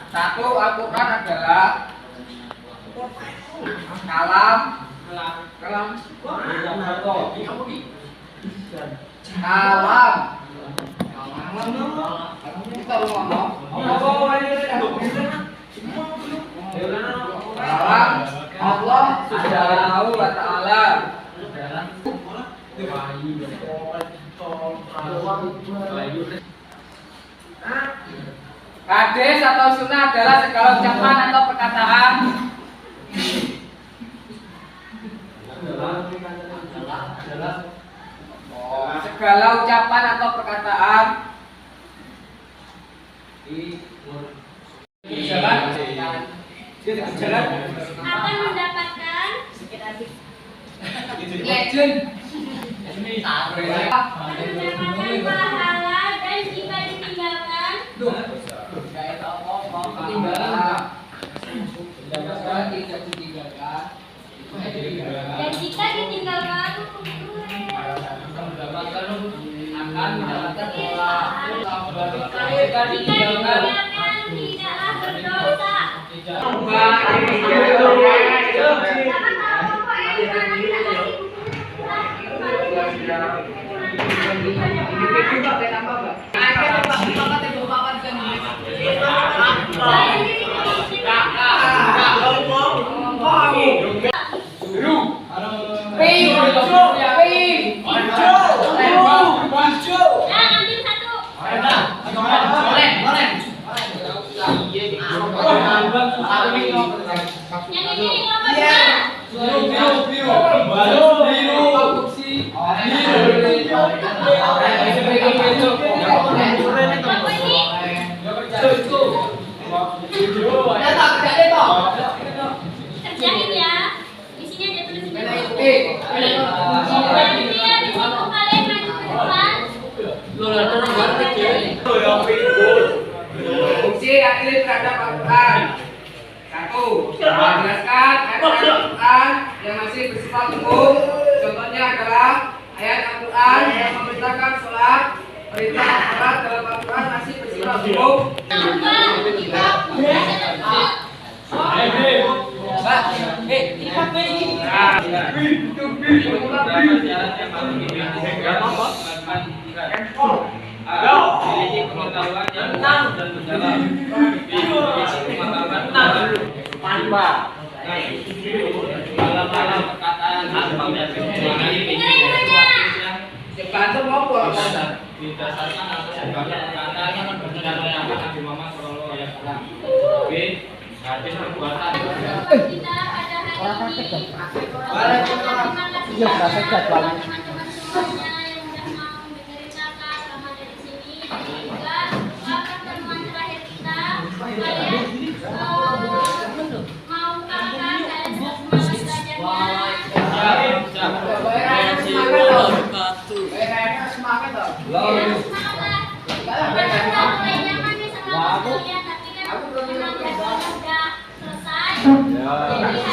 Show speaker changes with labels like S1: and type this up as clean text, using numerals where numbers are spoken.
S1: Satu Al-Quran adalah kalam Allah Subhanahu wa ta'ala. Hadis atau sunnah adalah segala segala ucapan atau perkataan. Segala ucapan atau perkataan. Jalan
S2: akan mendapatkan
S1: legend.
S2: akan mendapatkan pahala dan jika ditinggalkan dan jika ditinggalkan
S1: Akan mendapatkan pola.
S2: jika ditinggalkan tidaklah berdosa. Ambil satu. Yang ini kelompok kelompok ini kerjain ya. Di sini ada tulisan. Nanti habis itu kalian maju ke depan.
S1: Fungsi akhir terhadap Al-Quran. 1. Menjelaskan ayat Al-Quran yang masih bersifat umum. Contohnya adalah ayat Al-Quran yang memerintahkan sholat. Perintah sholat dalam Al-Quran masih bersifat umum. Bantu mau
S3: didasarkan atas perkataan yang benar yang Nabi Muhammad SAW. Hadis perbuatan.
S2: Kita pada hari ini. Terima kasih teman-teman semuanya yang udah mau dengerin kakak selama dari sini. Juga pertemuan terakhir kita. Kalian mau kakak kalian sudah semangat belajarnya.
S1: semangat toh.
S2: Semangat. Kita mulai nyaman nih sama kalian, tapi kan memang jadwalnya udah selesai. Jadi